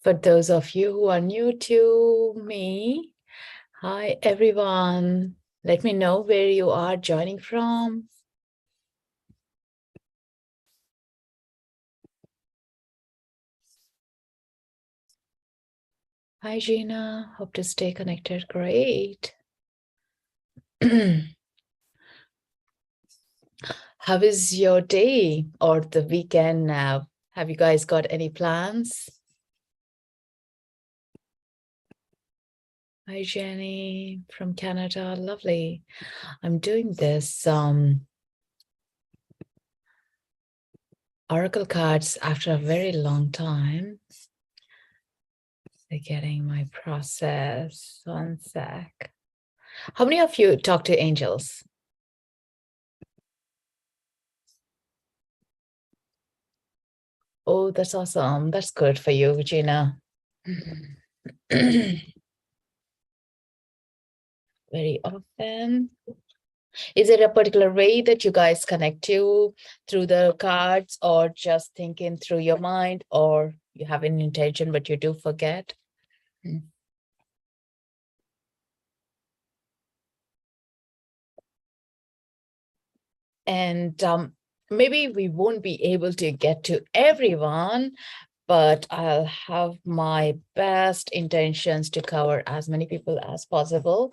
For those of you who are new to me, hi everyone. Let me know where you are joining from. Hi Gina, hope to stay connected. Great. How is your day or the weekend now? Have you guys got any plans? Hi Jenny from Canada, lovely. I'm doing this oracle cards after a very long time. They're getting my process. One sec. How many of you talk to angels? Oh, that's awesome. That's good for you, Gina. Very often. Is it a particular way that you guys connect to through the cards, or just thinking through your mind, or you have an intention but you do forget? And maybe we won't be able to get to everyone, but I'll have my best intentions to cover as many people as possible.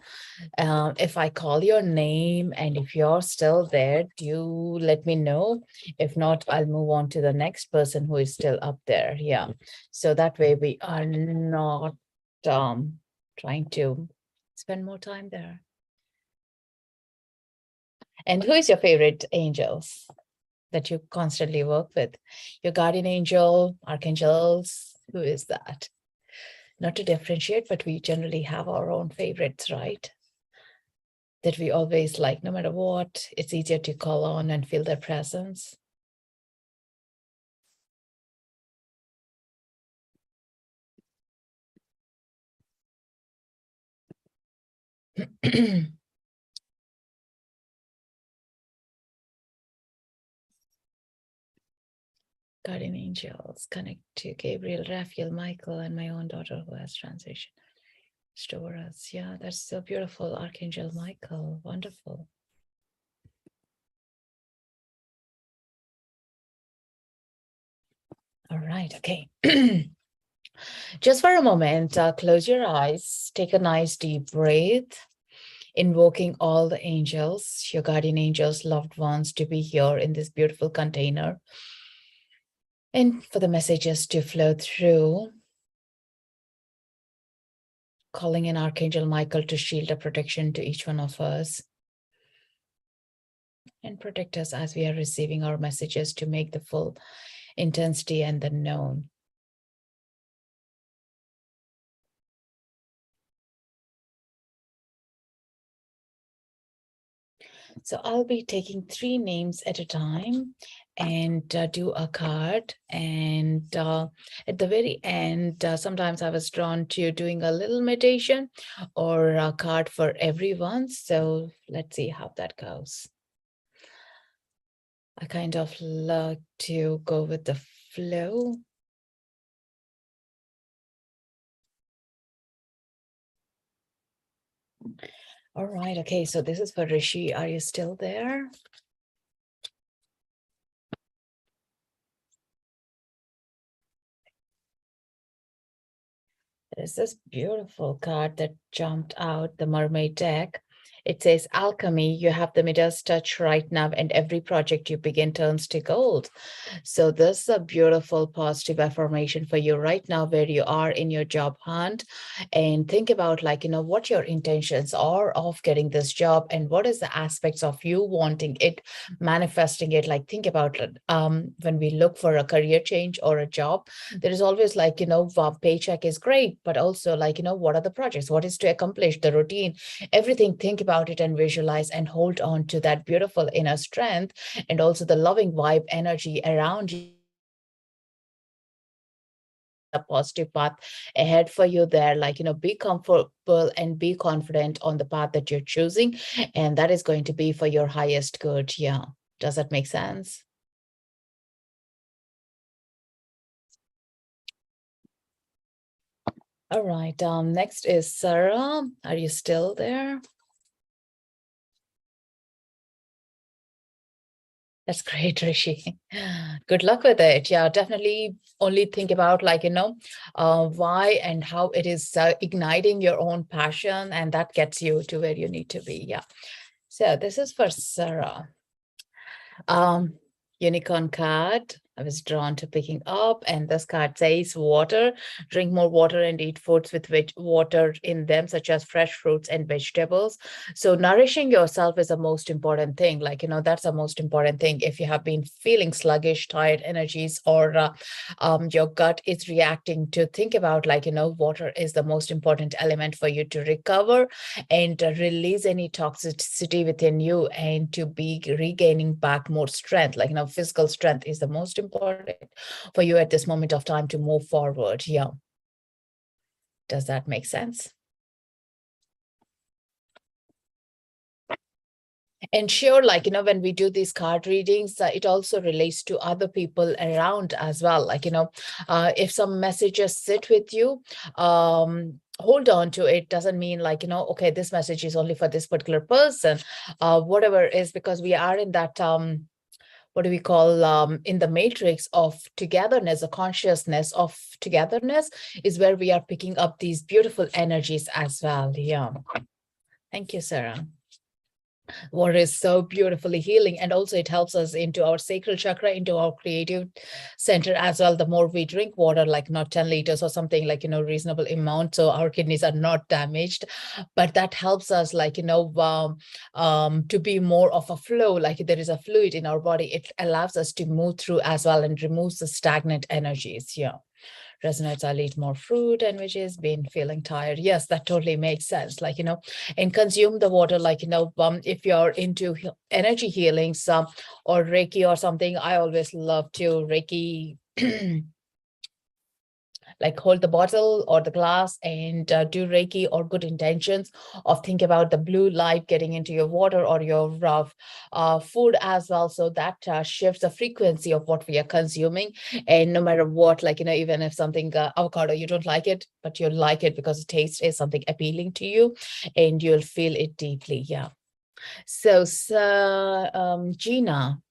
If I call your name and if you're still there, do let me know. If not, I'll move on to the next person who is still up there. Yeah. So that way we are not trying to spend more time there. And who is your favorite angels that you constantly work with? Your guardian angel, archangels, who is that? Not to differentiate, but we generally have our own favorites, right? That we always like, no matter what, it's easier to call on and feel their presence. Guardian angels connect to Gabriel, Raphael, Michael, and my own daughter who has transitioned to us. Yeah, that's so beautiful. Archangel Michael, wonderful. All right, okay. Just for a moment, close your eyes, take a nice deep breath, invoking all the angels, your guardian angels, loved ones, to be here in this beautiful container. And for the messages to flow through, calling in Archangel Michael to shield a protection to each one of us and protect us as we are receiving our messages to make the full intensity and the known. So I'll be taking 3 names at a time and do a card. And at the very end, sometimes I was drawn to doing a little meditation or a card for everyone. So let's see how that goes. I kind of like to go with the flow. All right. Okay. So this is for Rishi. Are you still there? There's this beautiful card that jumped out, the mermaid deck. It says, alchemy, you have the Midas touch right now, and every project you begin turns to gold. So this is a beautiful positive affirmation for you right now where you are in your job hunt. And think about, like, what your intentions are of getting this job and what is the aspects of you wanting it, manifesting it. Like, think about when we look for a career change or a job, there is always like, paycheck is great, but also like, what are the projects, what is to accomplish, the routine, everything. Think about it and visualize and hold on to that beautiful inner strength and also the loving vibe energy around you. A positive path ahead for you there, like, be comfortable and be confident on the path that you're choosing, and that is going to be for your highest good. Yeah, does that make sense? All right. Next is Sarah. Are you still there? That's great, Rishi. Good luck with it. Yeah, definitely only think about why and how it is igniting your own passion, and that gets you to where you need to be. Yeah. So this is for Sarah. Um, Unicorn card. I was drawn to picking up, and this card says water. Drink more water and eat foods with water in them, such as fresh fruits and vegetables. So nourishing yourself is the most important thing. That's the most important thing. If you have been feeling sluggish, tired energies, or your gut is reacting to, think about water is the most important element for you to recover and release any toxicity within you, and to be regaining back more strength. Physical strength is the most important for you at this moment of time to move forward. Yeah. Does that make sense? And sure, when we do these card readings, it also relates to other people around as well. If some messages sit with you, hold on to it. Doesn't mean okay, this message is only for this particular person, whatever is, because we are in that, what do we call, in the matrix of togetherness, the consciousness of togetherness is where we are picking up these beautiful energies as well. Yeah. Thank you, Sarah. Water is so beautifully healing, and also it helps us into our sacral chakra, into our creative center as well. The more we drink water, not 10 liters or something, reasonable amount, so our kidneys are not damaged, but that helps us to be more of a flow, there is a fluid in our body. It allows us to move through as well and removes the stagnant energies. Yeah. Resonates, I'll eat more fruit and veggies, been feeling tired. Yes, that totally makes sense. And consume the water, if you're into energy healings, or Reiki or something, I always love to Reiki hold the bottle or the glass and do Reiki or good intentions of think about the blue light getting into your water or your food as well. So that shifts the frequency of what we are consuming. And no matter what, even if something, avocado, you don't like it, but you'll like it because the taste is something appealing to you and you'll feel it deeply. Yeah. So, Gina.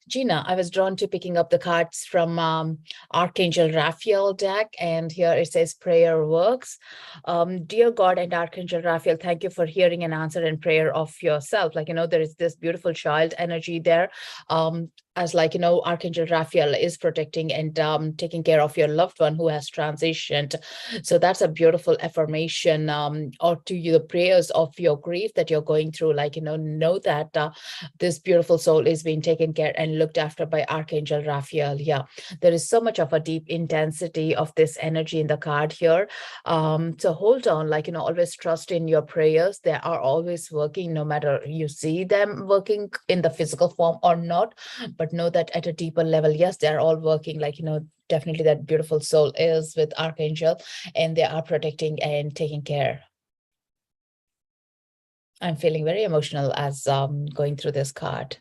Gina, I was drawn to picking up the cards from Archangel Raphael deck, and here it says prayer works. Dear God and Archangel Raphael, thank you for hearing an answer and prayer of yourself. There is this beautiful child energy there. As Archangel Raphael is protecting and taking care of your loved one who has transitioned. So that's a beautiful affirmation, or to you, the prayers of your grief that you're going through, know that this beautiful soul is being taken care and looked after by Archangel Raphael. Yeah, there is so much of a deep intensity of this energy in the card here. So hold on, always trust in your prayers. They are always working, no matter you see them working in the physical form or not, but know that at a deeper level, yes, they're all working. Definitely that beautiful soul is with Archangel, and they are protecting and taking care. I'm feeling very emotional as going through this card.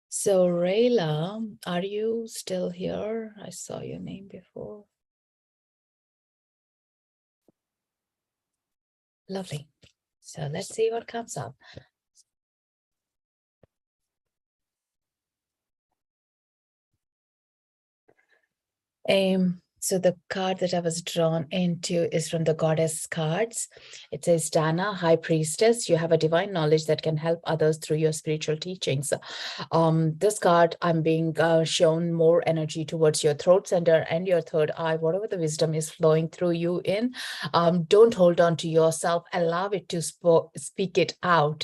So Rayla, are you still here? I saw your name before. Lovely. So let's see what comes up. So the card that I was drawn into is from the Goddess cards. It says, Dana, High Priestess, you have a divine knowledge that can help others through your spiritual teachings. This card, I'm being shown more energy towards your throat center and your third eye, whatever the wisdom is flowing through you in. Don't hold on to yourself, allow it to speak it out.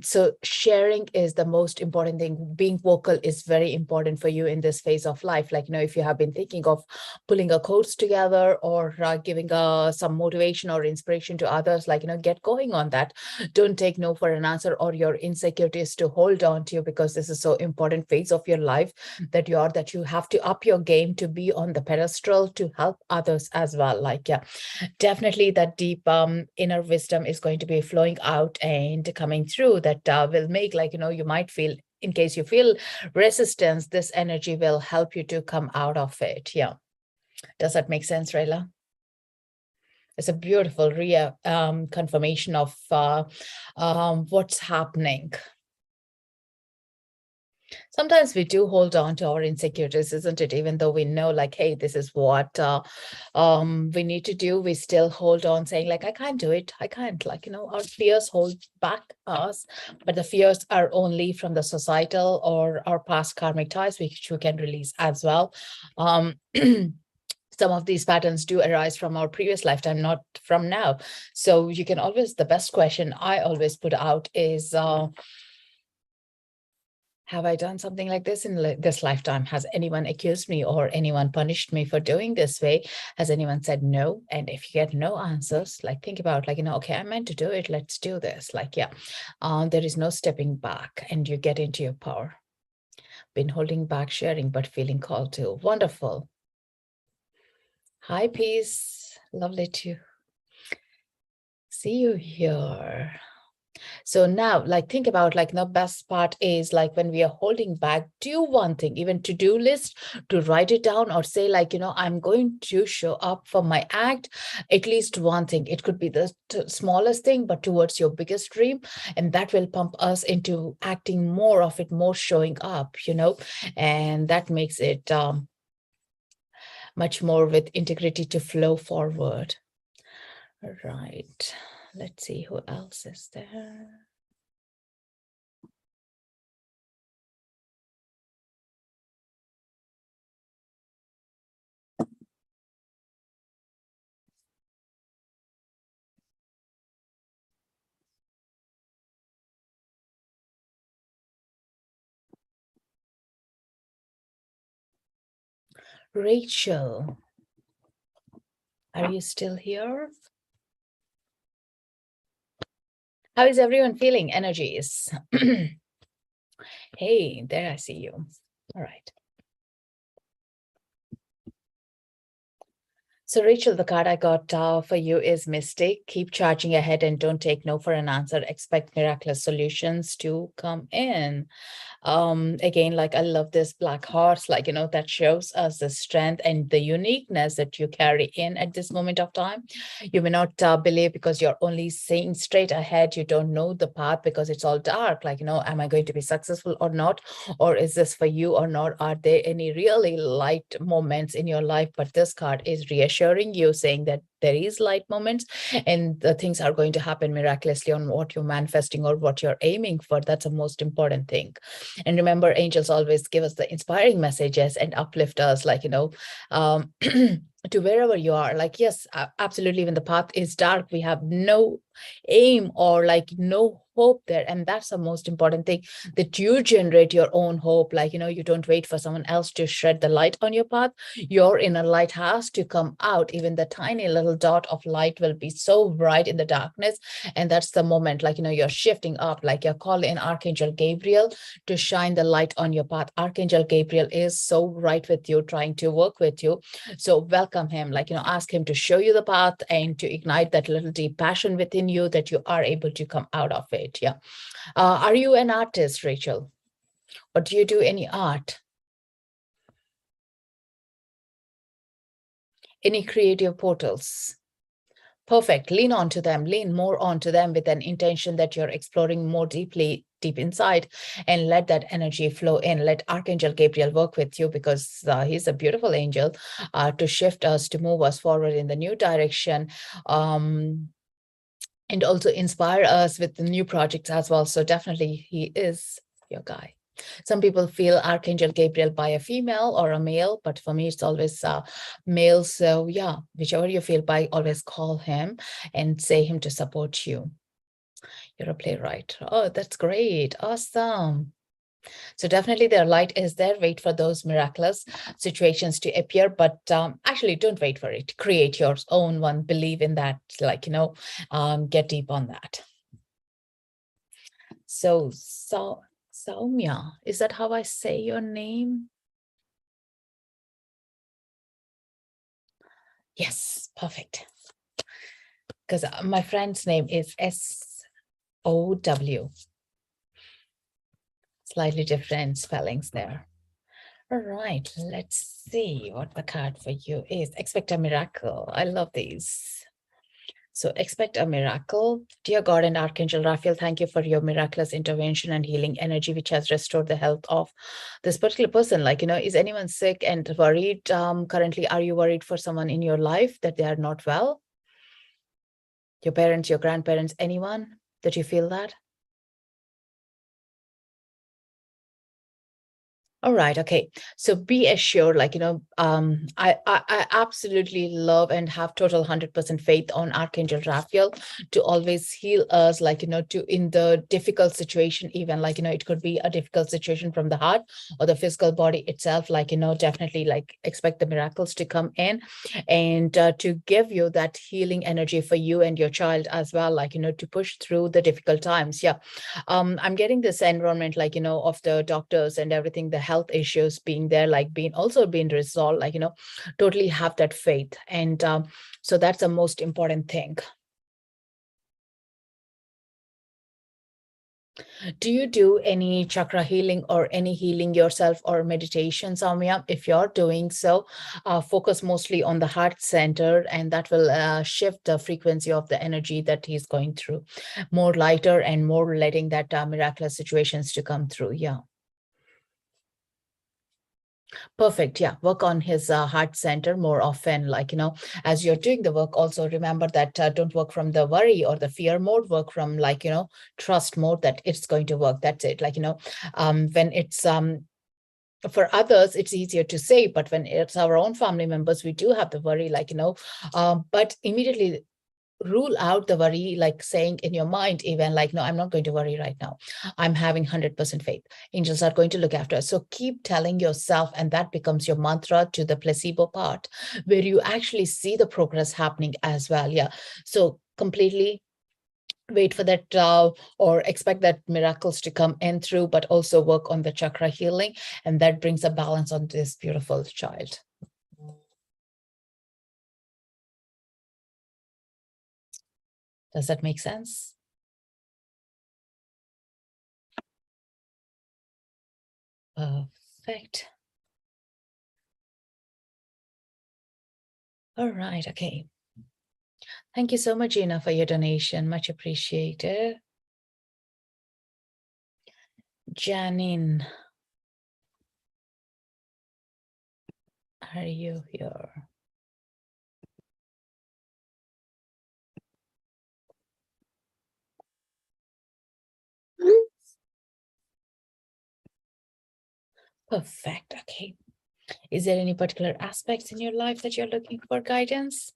So sharing is the most important thing. Being vocal is very important for you in this phase of life. If you have been thinking of pulling a course together or giving some motivation or inspiration to others, get going on that. Don't take no for an answer or your insecurities to hold on to you, because this is so important phase of your life that you have to up your game to be on the pedestal to help others as well. Definitely that deep inner wisdom is going to be flowing out and coming through that will make, you might feel in case you feel resistance, this energy will help you to come out of it. Yeah. Does that make sense, Rayla? It's a beautiful confirmation of what's happening. Sometimes we do hold on to our insecurities, isn't it? Even though we know, like, hey, this is what we need to do, we still hold on saying, like, I can't do it. I can't, like, our fears hold back us, but the fears are only from the societal or our past karmic ties, which we can release as well. Some of these patterns do arise from our previous lifetime, not from now. So you can always, the best question I always put out is, have I done something like this in this lifetime? Has anyone accused me or anyone punished me for doing this way? Has anyone said no? And if you get no answers, like think about, like, okay, I meant to do it. Let's do this. Like, yeah, there is no stepping back and you get into your power. Been holding back, sharing, but feeling called to. Wonderful. Hi, peace. Lovely to see you here. So now, like, think about, like, the best part is, like, when we are holding back, do one thing, even to-do list, to write it down or say, like, I'm going to show up for my act, at least one thing. It could be the smallest thing, but towards your biggest dream. And that will pump us into acting more of it, more showing up, and that makes it much more with integrity to flow forward. Right. Let's see who else is there. Rachel, are you still here? How is everyone feeling? Energies. Hey, there I see you. All right. So Rachel, the card I got for you is Mystic. Keep charging ahead and don't take no for an answer. Expect miraculous solutions to come in. Again, like, I love this black horse, like, that shows us the strength and the uniqueness that you carry in at this moment of time. You may not believe because you're only seeing straight ahead. You don't know the path because it's all dark. Like, am I going to be successful or not? Or is this for you or not? Are there any really light moments in your life? But this card is reassuring you, saying that there is light moments and the things are going to happen miraculously on what you're manifesting or what you're aiming for. That's the most important thing. And remember, angels always give us the inspiring messages and uplift us, like, to wherever you are. Like, yes, absolutely. When the path is dark, we have no aim or, like, no hope there. And that's the most important thing, that you generate your own hope. Like, you don't wait for someone else to shed the light on your path. Your inner light has to come out. Even the tiny little dot of light will be so bright in the darkness. And that's the moment, like, you're shifting up, like you're calling Archangel Gabriel to shine the light on your path. Archangel Gabriel is so right with you, trying to work with you. So welcome him, like, ask him to show you the path and to ignite that little deep passion within you, that you are able to come out of it. Yeah. Are you an artist, Rachel? Or do you do any art? Any creative portals? Perfect. Lean onto them, lean more onto them with an intention that you're exploring more deeply, deep inside, and let that energy flow in. Let Archangel Gabriel work with you, because he's a beautiful angel to shift us, to move us forward in the new direction. And also inspire us with the new projects as well. So definitely he is your guy. Some people feel Archangel Gabriel by a female or a male, but for me, it's always male. So yeah, whichever you feel by, always call him and say him to support you. You're a playwright. Oh, that's great. Awesome. So definitely their light is there. Wait for those miraculous situations to appear, but actually don't wait for it. Create your own one. Believe in that, like, get deep on that. So Saumya, is that how I say your name? Yes, perfect. Because my friend's name is SOW. It's Slightly different spellings there. All right, let's see what the card for you is. Expect a miracle. I love these. So expect a miracle. Dear God and Archangel Raphael, thank you for your miraculous intervention and healing energy, which has restored the health of this particular person. Like, is anyone sick and worried? Currently, are you worried for someone in your life that they are not well? Your parents, your grandparents, anyone that you feel that? All right. Okay. So be assured, I absolutely love and have total 100% faith on Archangel Raphael to always heal us, to in the difficult situation, even it could be a difficult situation from the heart or the physical body itself, definitely expect the miracles to come in and to give you that healing energy for you and your child as well, to push through the difficult times. Yeah. I'm getting this environment, of the doctors and everything, the health issues being there, being resolved, totally have that faith. And so that's the most important thing. Do you do any chakra healing or any healing yourself or meditation, Soumya? If you're doing so, focus mostly on the heart center, and that will shift the frequency of the energy that he's going through, more lighter and more letting that miraculous situations to come through. Yeah. Perfect. Yeah. Work on his heart center more often. As you're doing the work, also remember that don't work from the worry or the fear mode, work from trust mode that it's going to work. That's it. When it's for others, it's easier to say, but when it's our own family members, we do have the worry, but immediately rule out the worry, saying in your mind, even no, I'm not going to worry right now. I'm having 100% faith. Angels are going to look after us. So keep telling yourself, and that becomes your mantra to the placebo part, where you actually see the progress happening as well. Yeah. So completely wait for that or expect that miracles to come in through, but also work on the chakra healing. And that brings a balance on this beautiful child. Does that make sense? Perfect. All right. Okay. Thank you so much, Gina, for your donation. Much appreciated. Janine, are you here? Perfect. Okay. Is there any particular aspects in your life that you're looking for guidance?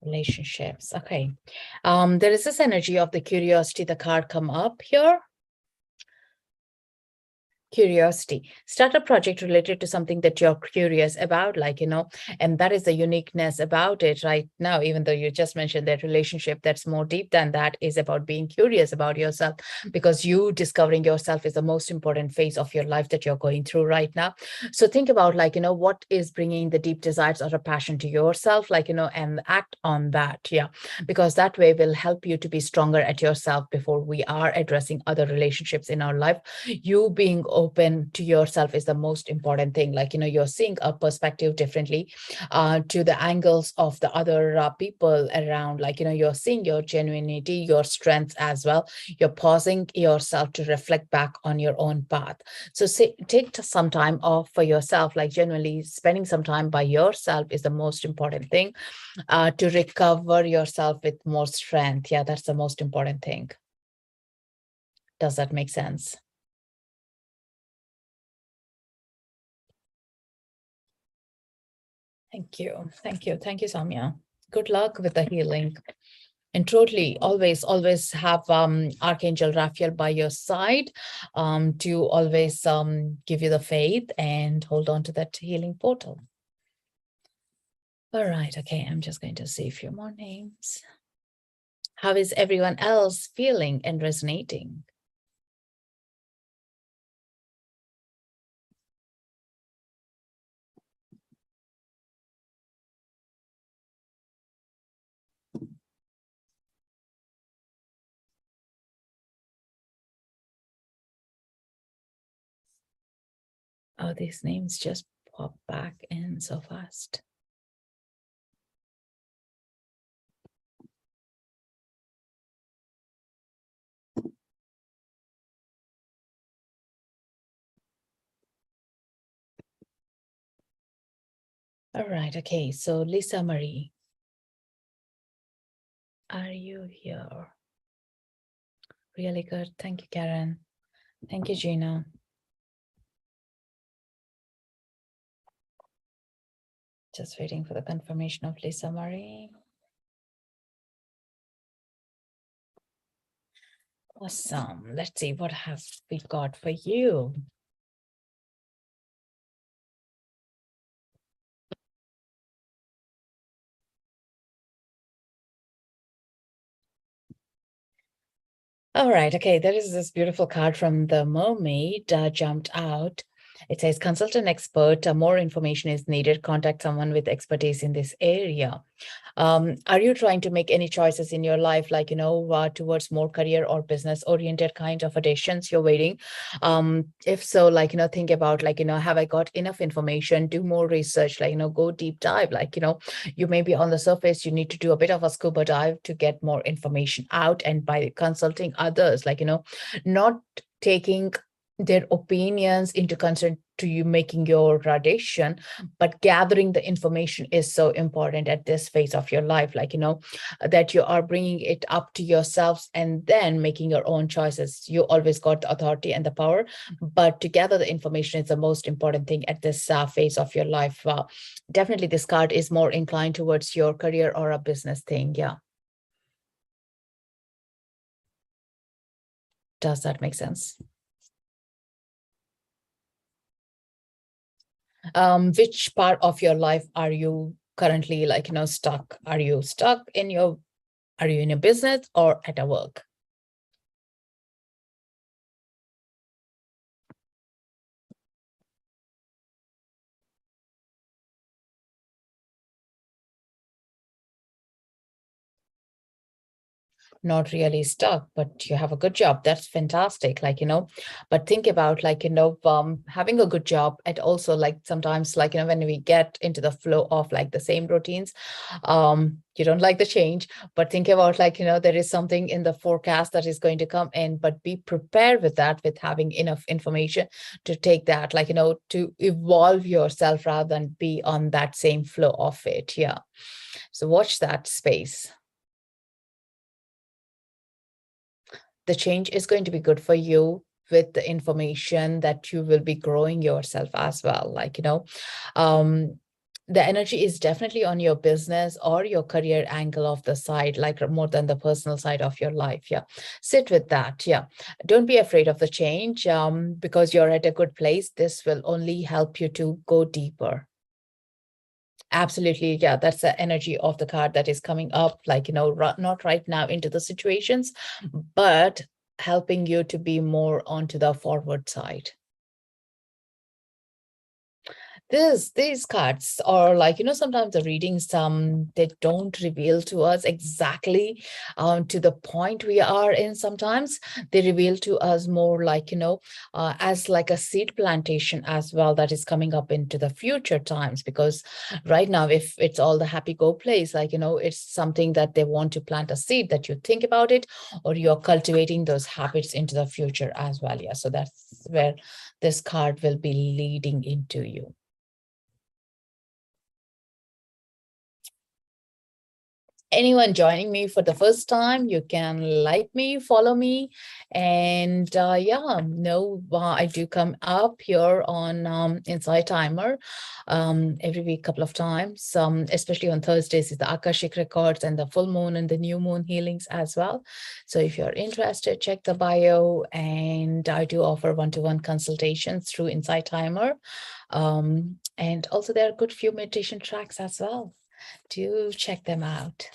Relationships. Okay. There is this energy of the curiosity, the card come up here. Curiosity. Start a project related to something that you're curious about, and that is the uniqueness about it right now. Even though you just mentioned that relationship, that's more deep than that, is about being curious about yourself, because you discovering yourself is the most important phase of your life that you're going through right now. So think about what is bringing the deep desires or a passion to yourself, and act on that. Yeah, because that way will help you to be stronger at yourself before we are addressing other relationships in our life. You being open to yourself is the most important thing. You're seeing a perspective differently to the angles of the other people around. You're seeing your genuinity, your strengths as well. You're pausing yourself to reflect back on your own path. So take some time off for yourself. Genuinely spending some time by yourself is the most important thing to recover yourself with more strength. Yeah, that's the most important thing. Does that make sense? Thank you. Thank you. Thank you, Samya. Good luck with the healing. And totally, always have Archangel Raphael by your side to always give you the faith and hold on to that healing portal. All right. Okay. I'm just going to see a few more names. How is everyone else feeling and resonating? Oh, these names just pop back in so fast. All right, okay, so Lisa Marie, are you here? Really good. Thank you, Karen. Thank you, Gina. Just waiting for the confirmation of Lisa Marie. Awesome. Let's see, what have we got for you? All right, okay, there is this beautiful card from the mermaid jumped out. It says, consult an expert. More information is needed. Contact someone with expertise in this area. Are you trying to make any choices in your life, like, towards more career or business oriented kind of decisions you're waiting? If so, like, think about, like, have I got enough information? Do more research, like, go deep dive, like, you may be on the surface, you need to do a bit of a scuba dive to get more information out. And by consulting others, like, not taking their opinions into concern to you making your decision, but gathering the information is so important at this phase of your life, like, that you are bringing it up to yourselves and then making your own choices. You always got the authority and the power, but to gather the information is the most important thing at this phase of your life. Definitely this card is more inclined towards your career or a business thing. Yeah. Does that make sense? Which part of your life are you currently, like, stuck? Are you stuck in your, are you in a business or at a work? Not really stuck, but you have a good job. That's fantastic. Like, but think about, like, having a good job, and also, like, sometimes, like, when we get into the flow of, like, the same routines, you don't like the change, but think about, like, there is something in the forecast that is going to come in, but be prepared with that, with having enough information to take that, like, to evolve yourself rather than be on that same flow of it. Yeah. So watch that space. The change is going to be good for you with the information that you will be growing yourself as well. Like, um, the energy is definitely on your business or your career angle of the side, like more than the personal side of your life. Yeah. Sit with that. Yeah. Don't be afraid of the change because you're at a good place. This will only help you to go deeper. Absolutely. Yeah, that's the energy of the card that is coming up, like, not right now into the situations, but helping you to be more onto the forward side. These cards are like, sometimes the readings, they don't reveal to us exactly to the point we are in. Sometimes they reveal to us more, like, as like a seed plantation as well, that is coming up into the future times. Because right now, if it's all the happy go place, like, it's something that they want to plant a seed, that you think about it, or you're cultivating those habits into the future as well. Yeah, so that's where this card will be leading into you. Anyone joining me for the first time, you can like me, follow me, and yeah, no, I do come up here on Inside Timer every week, couple of times, especially on Thursdays is the Akashic Records and the full moon and the new moon healings as well. So if you're interested, check the bio, and I do offer one-to-one consultations through Inside Timer, and also there are good few meditation tracks as well. Do check them out.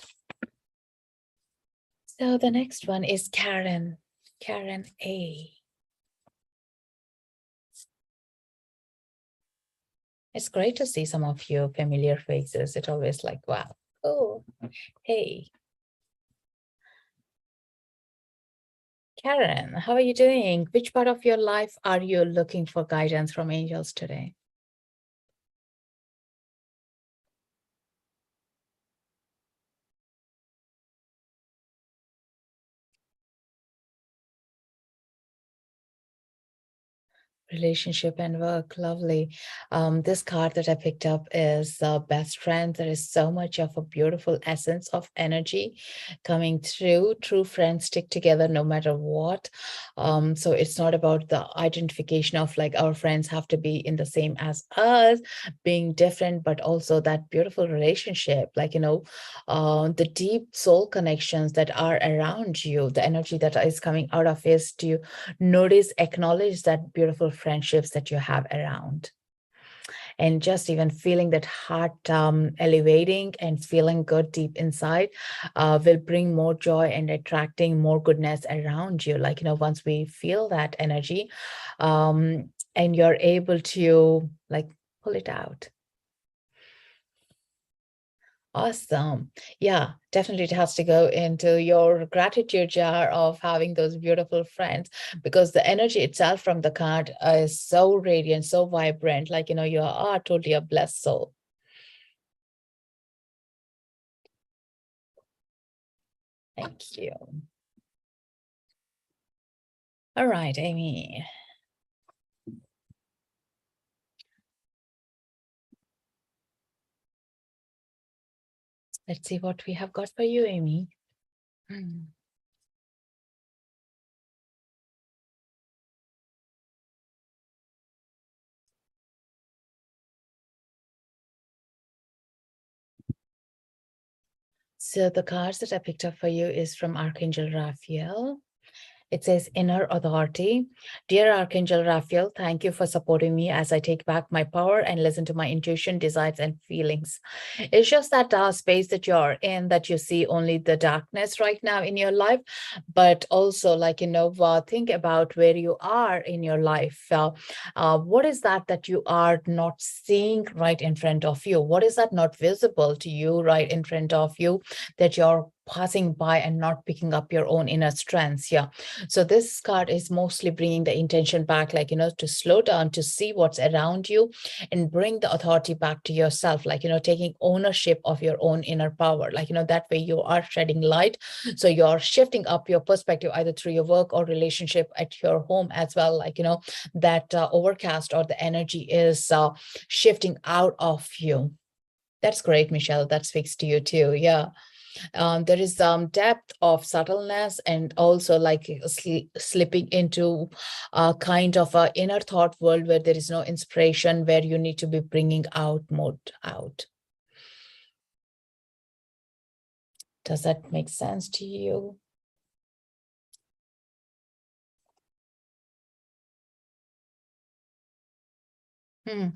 So the next one is Karen A. It's great to see some of you familiar faces. It's always like, wow, oh, hey. Karen, how are you doing? Which part of your life are you looking for guidance from angels today? Relationship and work, lovely. This card that I picked up is best friend. There is so much of a beautiful essence of energy coming through. True friends stick together no matter what. So it's not about the identification of like our friends have to be in the same as us, being different, but also that beautiful relationship, like, the deep soul connections that are around you, the energy that is coming out of is to notice, acknowledge that beautiful friendships that you have around. And just even feeling that heart elevating and feeling good deep inside will bring more joy and attracting more goodness around you. Like, once we feel that energy and you're able to like pull it out. Awesome. Yeah, definitely it has to go into your gratitude jar of having those beautiful friends because the energy itself from the card is so radiant, so vibrant. Like, you are totally a blessed soul. Thank you. All right, Amy. Let's see what we have got for you, Amy. Hmm. So the cards that I picked up for you is from Archangel Raphael. It says inner authority. Dear Archangel Raphael, thank you for supporting me as I take back my power and listen to my intuition, desires, and feelings. It's just that space that you're in that you see only the darkness right now in your life, but also like, think about where you are in your life. What is that you are not seeing right in front of you? What is that not visible to you right in front of you that you're passing by and not picking up your own inner strengths? Yeah. So this card is mostly bringing the intention back, like, to slow down, to see what's around you and bring the authority back to yourself, like, taking ownership of your own inner power, like, that way you are shedding light. So you're shifting up your perspective either through your work or relationship at your home as well. Like, that overcast or the energy is shifting out of you. That's great, Michelle. That speaks to you too. Yeah. There is depth of subtleness and also like slipping into a kind of a inner thought world where there is no inspiration, where you need to be bringing out more out. Does that make sense to you? Hmm.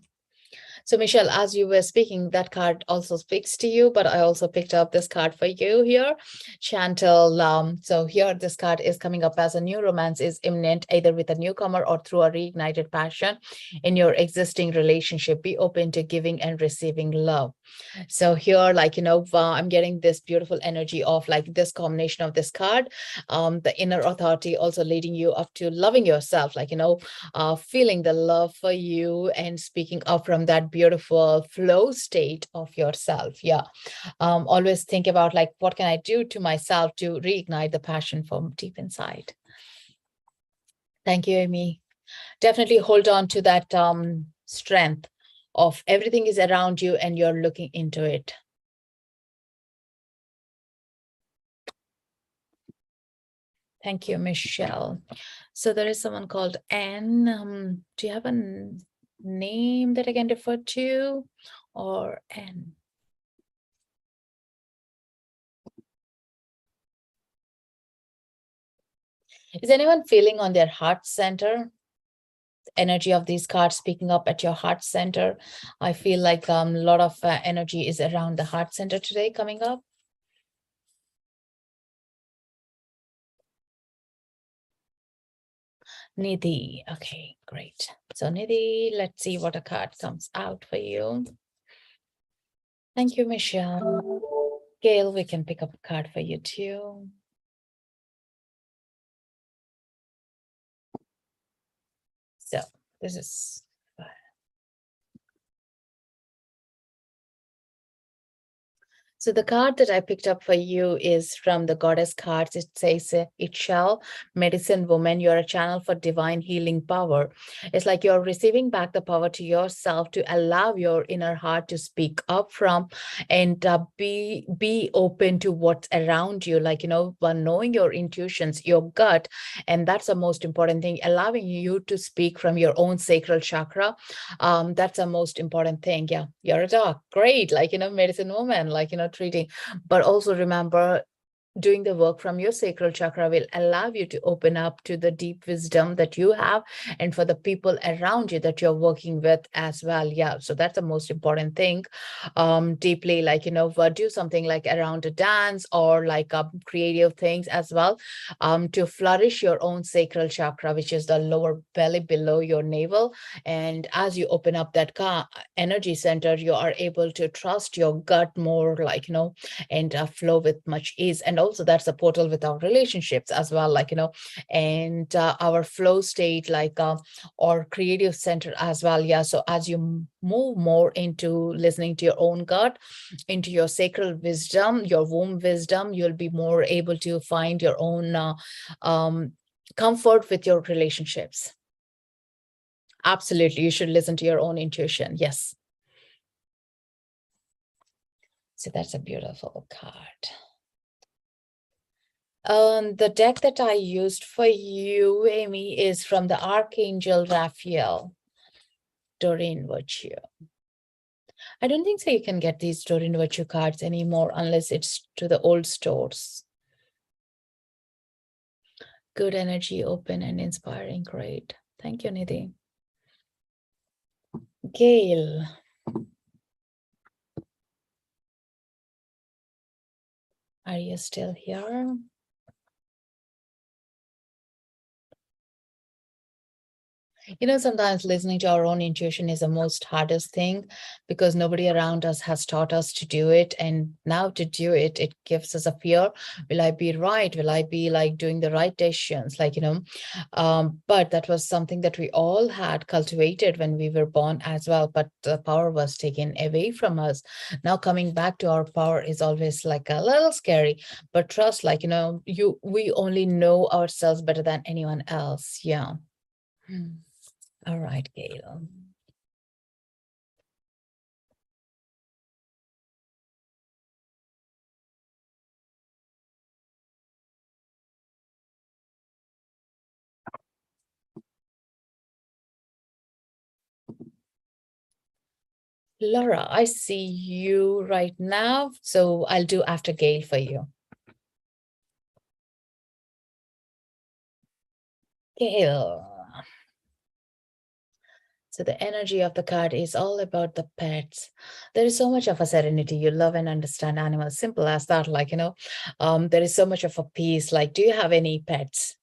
So, Michelle, as you were speaking, that card also speaks to you, but I also picked up this card for you here, Chantal. So here, this card is coming up as a new romance is imminent, either with a newcomer or through a reignited passion in your existing relationship. Be open to giving and receiving love. So here, like, I'm getting this beautiful energy of like this combination of this card, the inner authority also leading you up to loving yourself, like, feeling the love for you and speaking up from that beautiful flow state of yourself. Yeah. Always think about like, what can I do to myself to reignite the passion from deep inside? Thank you, Amy. Definitely hold on to that strength of everything is around you and you're looking into it. Thank you, Michelle. So there is someone called Anne. Do you have a name that I can refer to? Or Anne? Is anyone feeling on their heart center? Energy of these cards speaking up at your heart center. I feel like a lot of energy is around the heart center today coming up. Nidhi. Okay, great. So Nidhi, let's see what a card comes out for you. Thank you, Michelle. Gail, we can pick up a card for you too. This is so the card that I picked up for you is from the goddess cards. It says, it shall, medicine woman, you're a channel for divine healing power. It's like you're receiving back the power to yourself to allow your inner heart to speak up from and be open to what's around you. Like, by knowing your intuitions, your gut, and that's the most important thing, allowing you to speak from your own sacral chakra. That's the most important thing. Yeah, you're a doc. Great. Like, medicine woman, like, treating, but also remember, doing the work from your sacral chakra will allow you to open up to the deep wisdom that you have and for the people around you that you're working with as well. Yeah, so that's the most important thing. Deeply, like, do something like around a dance or like creative things as well, to flourish your own sacral chakra, which is the lower belly below your navel. And as you open up that energy center, you are able to trust your gut more, like, and flow with much ease. And also that's a portal with our relationships as well, like, and our flow state, like, or creative center as well. Yeah, so as you move more into listening to your own gut, into your sacral wisdom, your womb wisdom, you'll be more able to find your own comfort with your relationships. Absolutely, you should listen to your own intuition. Yes. So that's a beautiful card. The deck that I used for you, Amy, is from the Archangel Raphael, Doreen Virtue. I don't think so you can get these Doreen Virtue cards anymore unless it's to the old stores. Good energy, open and inspiring. Great. Thank you, Nidhi. Gail. Are you still here? Sometimes listening to our own intuition is the most hardest thing because nobody around us has taught us to do it. And now to do it, it gives us a fear. Will I be right? Will I be like doing the right decisions? Like, but that was something that we all had cultivated when we were born as well. But the power was taken away from us. Now coming back to our power is always like a little scary, but trust, like, we only know ourselves better than anyone else. Yeah. All right, Gail. Laura, I see you right now, so I'll do after Gail for you. Gail. So the energy of the card is all about the pets. There is so much of a serenity. You love and understand animals. Simple as that. Like, there is so much of a peace. Like, do you have any pets?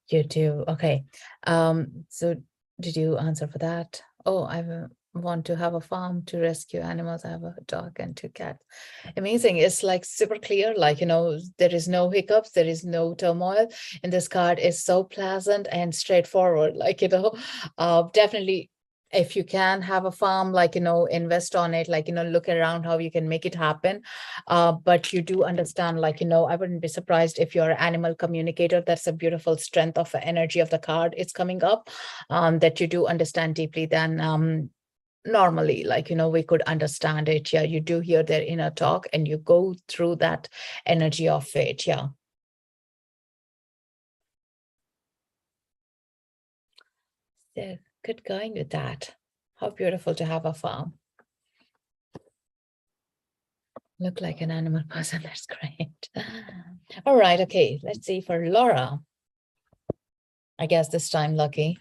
You do. Okay. So did you answer for that? Oh, want to have a farm to rescue animals. I have a dog and 2 cats. Amazing. It's like super clear, like, there is no hiccups, there is no turmoil. And this card is so pleasant and straightforward. Like, definitely, if you can have a farm, like, invest on it, like, look around how you can make it happen. But you do understand, like, I wouldn't be surprised if you're an animal communicator. That's a beautiful strength of the energy of the card. It's coming up, that you do understand deeply than normally, like, we could understand it. Yeah, you do hear their inner talk and you go through that energy of it. Yeah. Yeah, good going with that. How beautiful to have a farm. Look like an animal person. That's great. All right. Okay. Let's see for Laura. I guess this time lucky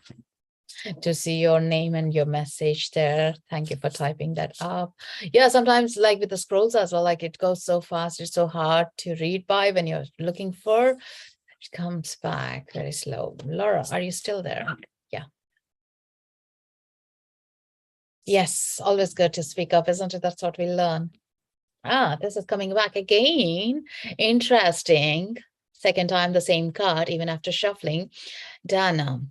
to see your name and your message there. Thank you for typing that up. Yeah, sometimes like with the scrolls as well, like it goes so fast, it's so hard to read by when you're looking for. It comes back very slow. Laura, are you still there? Yeah. Yes, always good to speak up, isn't it? That's what we learn. Ah, this is coming back again. Interesting. Second time the same card, even after shuffling. Dana.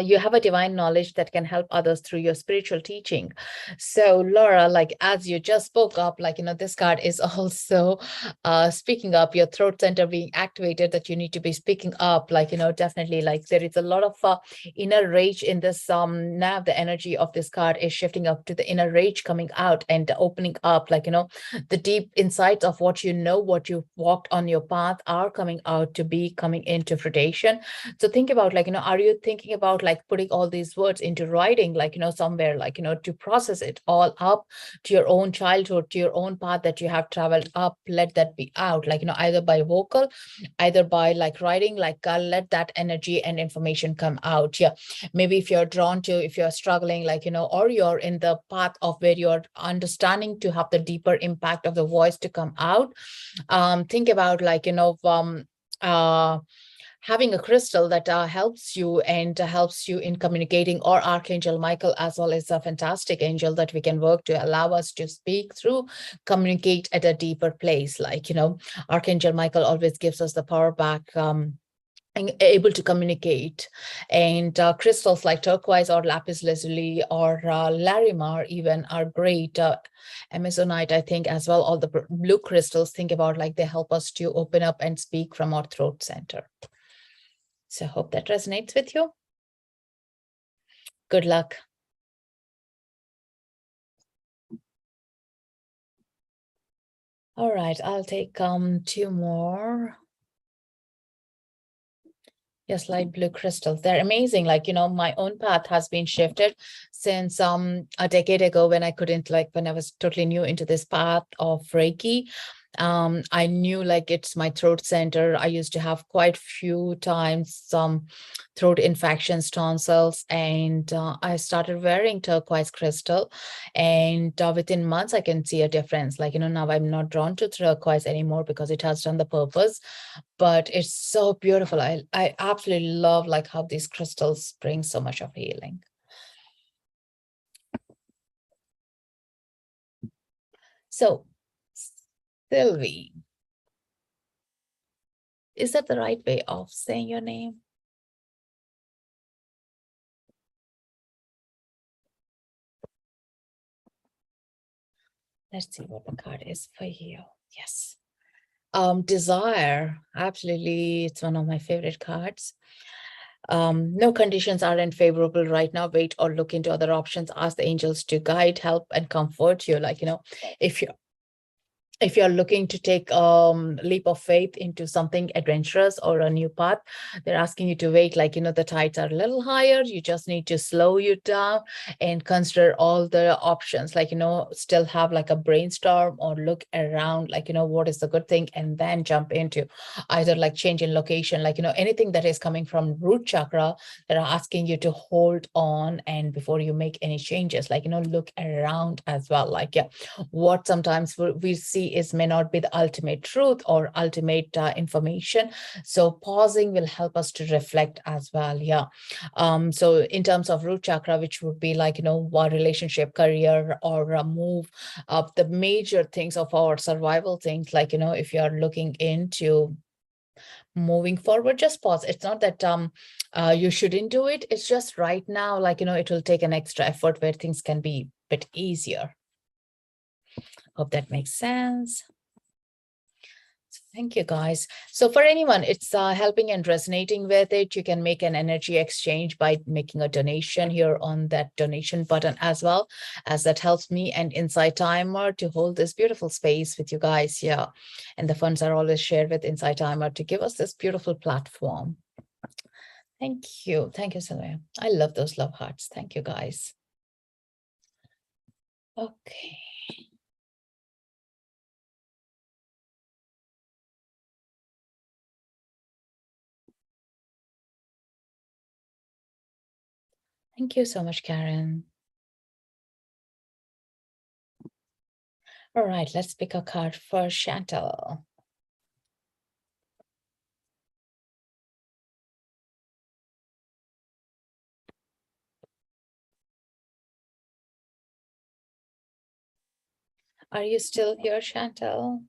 You have a divine knowledge that can help others through your spiritual teaching. So, Laura, like as you just spoke up, like, this card is also speaking up, your throat center being activated, that you need to be speaking up. Like, definitely, like there is a lot of inner rage in this. Now the energy of this card is shifting up to the inner rage coming out and opening up, like, the deep insights of what what you've walked on your path are coming out to be coming into fruition. So think about, like, are you thinking about like putting all these words into writing, like, somewhere, like, to process it all up to your own childhood, to your own path that you have traveled up, let that be out, like, either by vocal, either by like writing, like let that energy and information come out. Yeah. Maybe if you're drawn to, if you're struggling, like, or you're in the path of where you're understanding to have the deeper impact of the voice to come out, think about, like, uh having a crystal that helps you and helps you in communicating, or Archangel Michael as well is a fantastic angel that we can work to allow us to speak through, communicate at a deeper place. Like, Archangel Michael always gives us the power back. And able to communicate, and crystals like turquoise or lapis lazuli or larimar even are great. Amazonite, I think, as well. All the blue crystals, think about, like, they help us to open up and speak from our throat center. So I hope that resonates with you. Good luck. All right, I'll take two more. Yes, light blue crystals. They're amazing. Like, my own path has been shifted since a decade ago, when I couldn't, like, when I was totally new into this path of Reiki. I knew, like, it's my throat center. I used to have quite few times some throat infections, tonsils, and I started wearing turquoise crystal, and within months I can see a difference. Like, now I'm not drawn to turquoise anymore because it has done the purpose, but it's so beautiful. I absolutely love, like, how these crystals bring so much of healing. So, Sylvie, is that the right way of saying your name? Let's see what the card is for you. Yes. Desire. Absolutely. It's one of my favorite cards. No conditions aren't favorable right now. Wait or look into other options. Ask the angels to guide, help, and comfort you. Like, if you if you're looking to take a leap of faith into something adventurous or a new path, they're asking you to wait. Like, the tides are a little higher. You just need to slow you down and consider all the options. Like, still have like a brainstorm or look around, like, what is the good thing, and then jump into either like change in location, like, anything that is coming from root chakra. They're asking you to hold on, and before you make any changes, like, look around as well. Like, yeah, what sometimes we see is may not be the ultimate truth or ultimate information. So pausing will help us to reflect as well. Yeah. So in terms of root chakra, which would be like, what relationship, career, or a move, the major things of our survival things, like, if you're looking into moving forward, just pause. It's not that you shouldn't do it. It's just right now, like, it will take an extra effort where things can be a bit easier. Hope that makes sense. Thank you, guys. So for anyone it's helping and resonating with it, you can make an energy exchange by making a donation here on that donation button, as well as that helps me and Insight Timer to hold this beautiful space with you guys here. And the funds are always shared with Insight Timer to give us this beautiful platform. Thank you. Thank you, Sylvia. I love those love hearts. Thank you, guys. Okay. Thank you so much, Karen. All right, let's pick a card for Chantal. Are you still here, Chantal?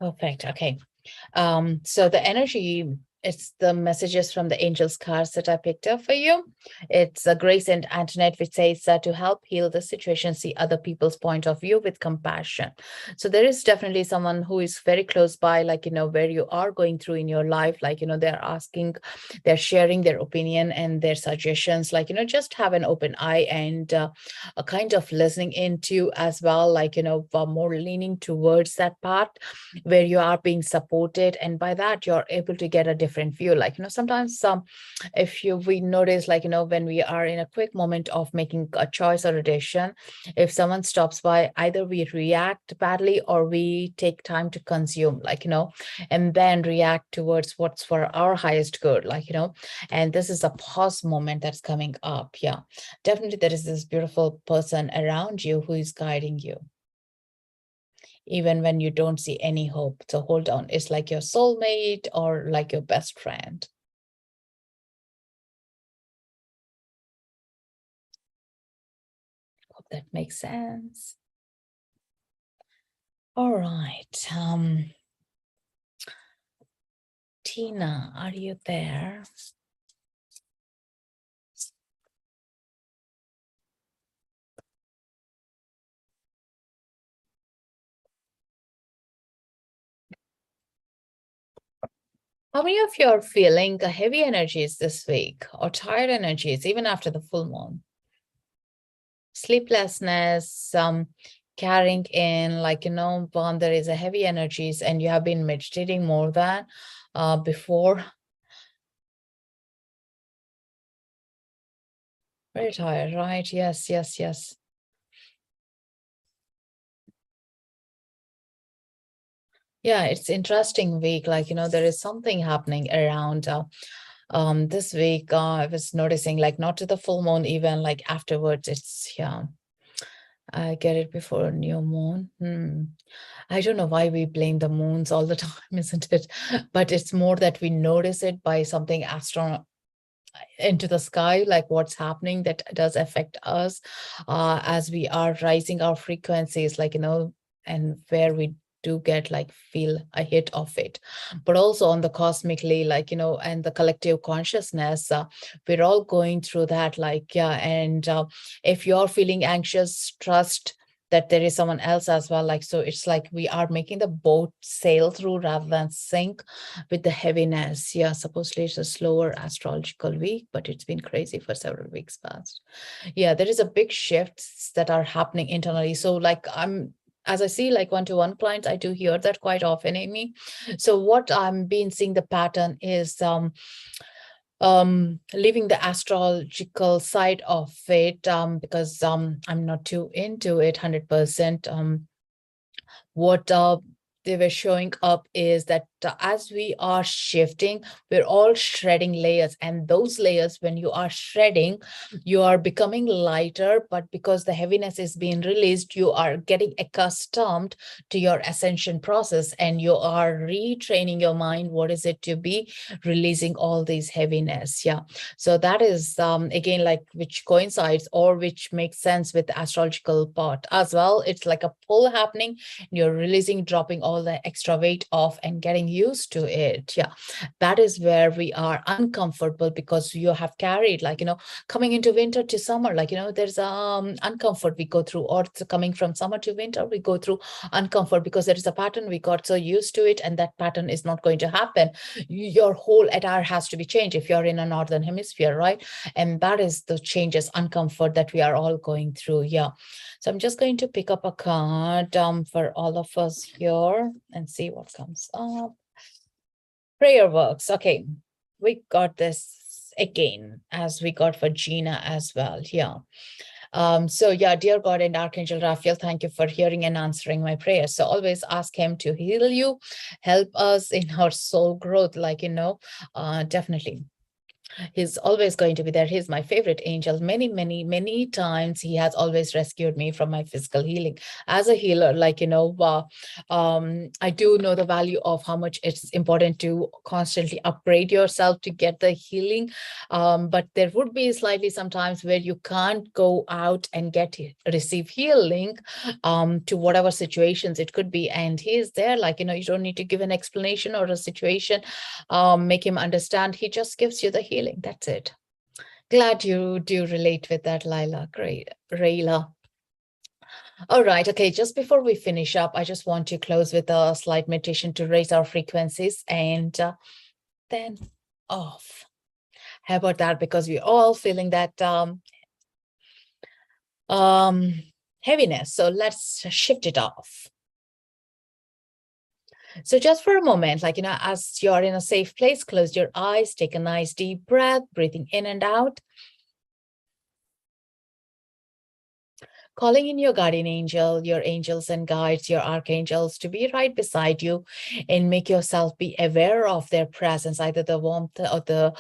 Perfect. Okay. So the energy, it's the messages from the angels cards that I picked up for you. It's Grace and Antoinette, which says to help heal the situation, see other people's point of view with compassion. So there is definitely someone who is very close by, like, where you are going through in your life, like, they're asking, they're sharing their opinion and their suggestions, like, just have an open eye and a kind of listening into as well, like, more leaning towards that part where you are being supported, and by that you're able to get a different view, like, sometimes if you we notice, like, when we are in a quick moment of making a choice or a decision, if someone stops by, either we react badly or we take time to consume, like, and then react towards what's for our highest good, like, and this is a pause moment that's coming up. Yeah, definitely there is this beautiful person around you who is guiding you even when you don't see any hope. So hold on. It's like your soulmate or like your best friend. Hope that makes sense. All right. Tina, are you there? How many of you are feeling heavy energies this week or tired energies even after the full moon? Sleeplessness, carrying in, like, when there is a heavy energies and you have been meditating more than before. Very tired, right? Yes, yes, yes. Yeah, it's interesting week. Like, there is something happening around this week. I was noticing, like, not to the full moon, even like afterwards. It's, yeah, I get it before a new moon. I don't know why we blame the moons all the time, isn't it? But it's more that we notice it by something astro into the sky, like what's happening that does affect us as we are rising our frequencies, like, and where we do get like feel a hit of it, but also on the cosmically, like, and the collective consciousness, we're all going through that, like, yeah. And if you're feeling anxious, trust that there is someone else as well, like, so it's like we are making the boat sail through rather than sink with the heaviness. Yeah, supposedly it's a slower astrological week, but it's been crazy for several weeks past. Yeah, there is a big shifts that are happening internally. So like as I see like one-to-one clients, I do hear that quite often, Amy. So what I'm been seeing the pattern is leaving the astrological side of it, because I'm not too into it 100%. What they were showing up is that as we are shifting, we're all shredding layers. And those layers, when you are shredding, you are becoming lighter. But because the heaviness is being released, you are getting accustomed to your ascension process and you are retraining your mind. What is it to be releasing all these heaviness? Yeah. So that is, again, like which coincides or which makes sense with the astrological part as well. It's like a pull happening. You're releasing, dropping all the extra weight off and getting used to it. Yeah, that is where we are uncomfortable because you have carried, like, coming into winter to summer, like, there's uncomfort we go through, or it's coming from summer to winter, we go through uncomfort because there is a pattern. We got so used to it, and that pattern is not going to happen. Your whole attire has to be changed if you're in a northern hemisphere, right? And that is the changes, uncomfort that we are all going through. Yeah. So I'm just going to pick up a card for all of us here and see what comes up. Prayer works. Okay, we got this again, as we got for Gina as well. Yeah. So yeah, dear God and Archangel Raphael, thank you for hearing and answering my prayers. So always ask him to heal you, help us in our soul growth, like, definitely. He's always going to be there. He's my favorite angel. Many, many, many times he has always rescued me from my physical healing. As a healer, I do know the value of how much it's important to constantly upgrade yourself to get the healing. But there would be slightly sometimes where you can't go out and receive healing to whatever situations it could be. And he is there, you don't need to give an explanation or a situation, make him understand. He just gives you the healing. That's it. Glad you do relate with that, Lila. Great, Rayla. All right. Okay. Just before we finish up, I just want to close with a slight meditation to raise our frequencies and then off. How about that? Because we're all feeling that heaviness. So let's shift it off. So just for a moment, as you're in a safe place, close your eyes, take a nice deep breath, breathing in and out. Calling in your guardian angel, your angels and guides, your archangels to be right beside you and make yourself be aware of their presence, either the warmth or the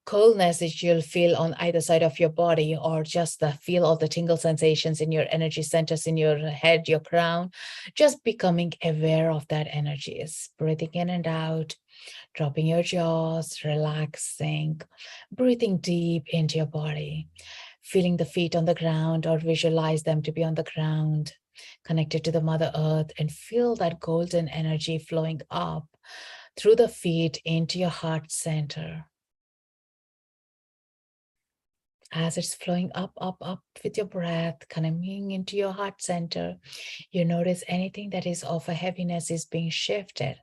coldness that you'll feel on either side of your body, or just the feel of the tingle sensations in your energy centers in your head, your crown. Just becoming aware of that energy is breathing in and out, dropping your jaws, relaxing, breathing deep into your body, feeling the feet on the ground or visualize them to be on the ground, connected to the Mother Earth, and feel that golden energy flowing up through the feet into your heart center. As it's flowing up, up, up with your breath, coming into your heart center, you notice anything that is of a heaviness is being shifted.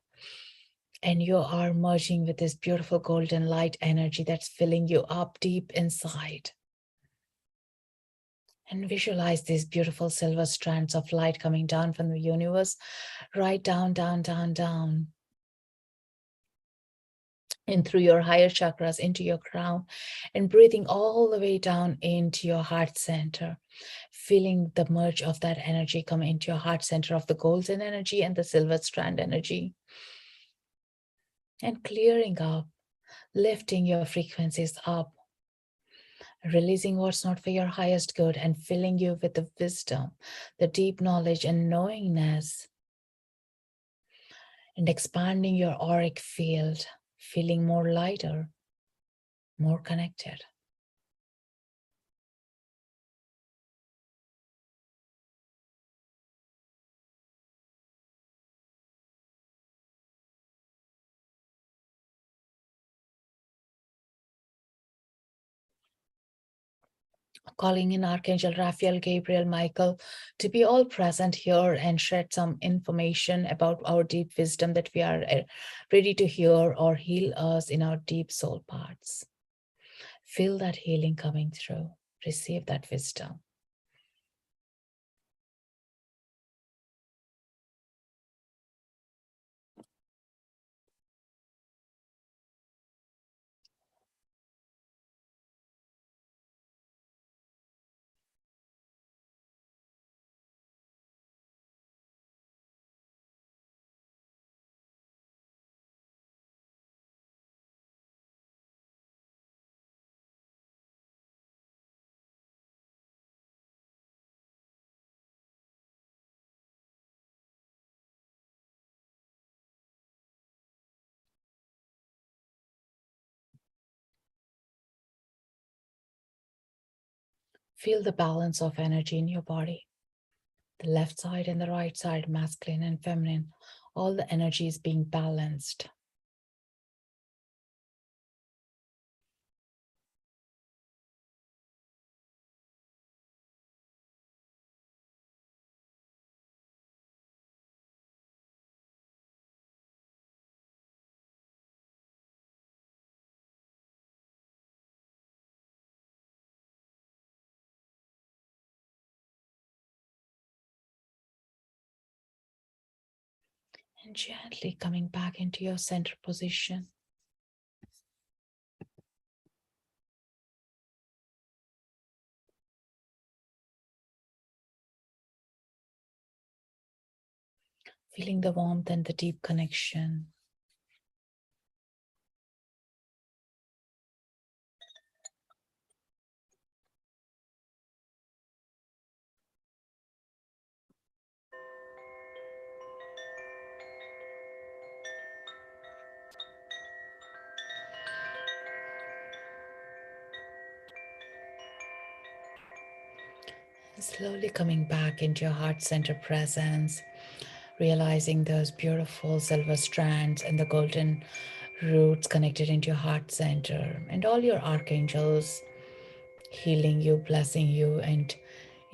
And you are merging with this beautiful golden light energy that's filling you up deep inside. And visualize these beautiful silver strands of light coming down from the universe, right down, down, down, down. And through your higher chakras into your crown, and breathing all the way down into your heart center, feeling the merge of that energy come into your heart center of the golden energy and the silver strand energy. And clearing up, lifting your frequencies up, releasing what's not for your highest good, and filling you with the wisdom, the deep knowledge and knowingness, and expanding your auric field, feeling more lighter, more connected. Calling in Archangel Raphael, Gabriel, Michael to be all present here and shed some information about our deep wisdom that we are ready to hear or heal us in our deep soul parts. Feel that healing coming through. Receive that wisdom. Feel the balance of energy in your body. The left side and the right side, masculine and feminine, all the energy is being balanced. And gently coming back into your center position. Feeling the warmth and the deep connection. Slowly coming back into your heart center presence, realizing those beautiful silver strands and the golden roots connected into your heart center, and all your archangels healing you, blessing you, and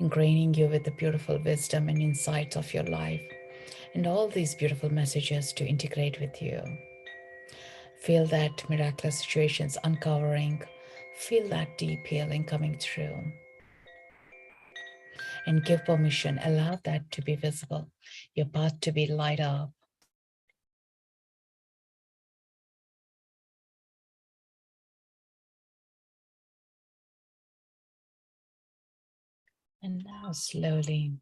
ingraining you with the beautiful wisdom and insights of your life, and all these beautiful messages to integrate with you. Feel that miraculous situations uncovering, feel that deep healing coming through, and give permission, allow that to be visible, your path to be light up. And now slowly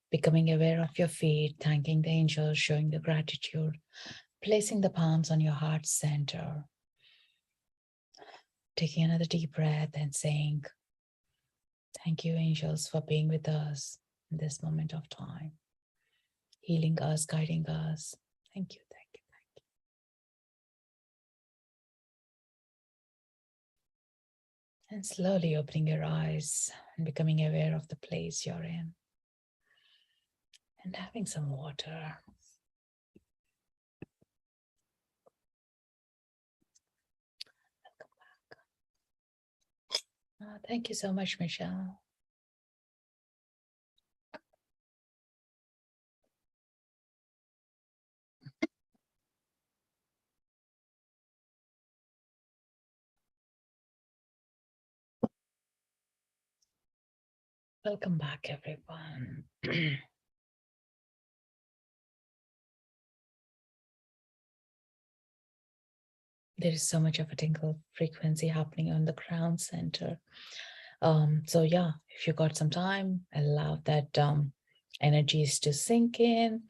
becoming aware of your feet, thanking the angels, showing the gratitude, placing the palms on your heart center, taking another deep breath and saying, thank you, angels, for being with us in this moment of time, healing us, guiding us. Thank you, thank you, thank you. And slowly opening your eyes and becoming aware of the place you're in and having some water. Welcome back. Thank you so much, Michelle. Welcome back, everyone. There is so much of a tingle frequency happening on the crown center. So yeah, if you got some time, allow that energies to sink in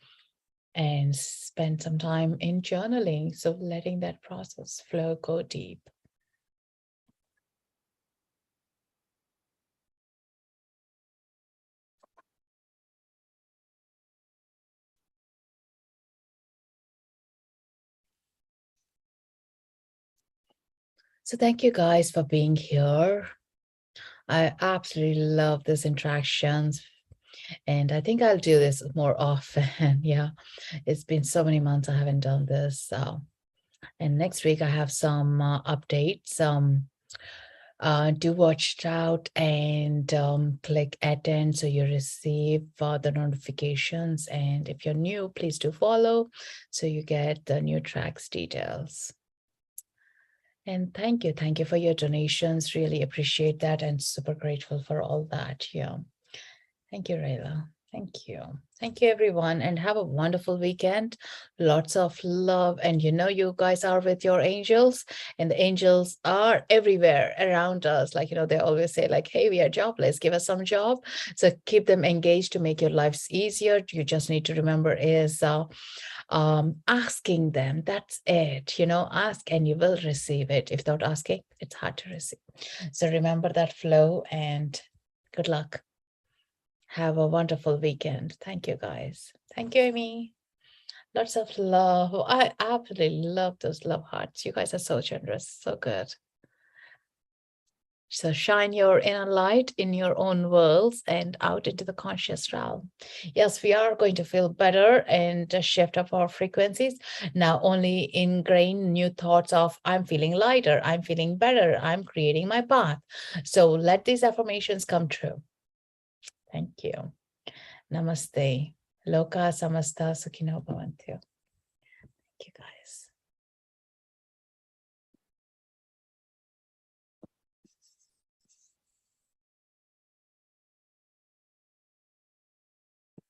and spend some time in journaling. So letting that process flow, go deep. So thank you guys for being here. I absolutely love these interactions. And I think I'll do this more often. Yeah, it's been so many months I haven't done this. And next week I have some updates. Do watch it out and click attend so you receive the notifications. And if you're new, please do follow so you get the new tracks details. And thank you for your donations. Really appreciate that and super grateful for all that. Yeah. Thank you, Rayla. Thank you. Thank you, everyone, and have a wonderful weekend. Lots of love. And you know, you guys are with your angels, and the angels are everywhere around us. Like, you know, they always say, like, hey, we are jobless, give us some job. So keep them engaged to make your lives easier. You just need to remember is asking them. That's it. You know, ask and you will receive it. If without asking, it's hard to receive. So remember that flow and good luck. Have a wonderful weekend. Thank you, guys. Thank you, Amy. Lots of love. I absolutely love those love hearts. You guys are so generous. So good. So shine your inner light in your own worlds and out into the conscious realm. Yes, we are going to feel better and shift up our frequencies. Now only ingrain new thoughts of I'm feeling lighter, I'm feeling better, I'm creating my path. So let these affirmations come true. Thank you. Namaste. Loka samasta sukhino bhavantu. Thank you, guys.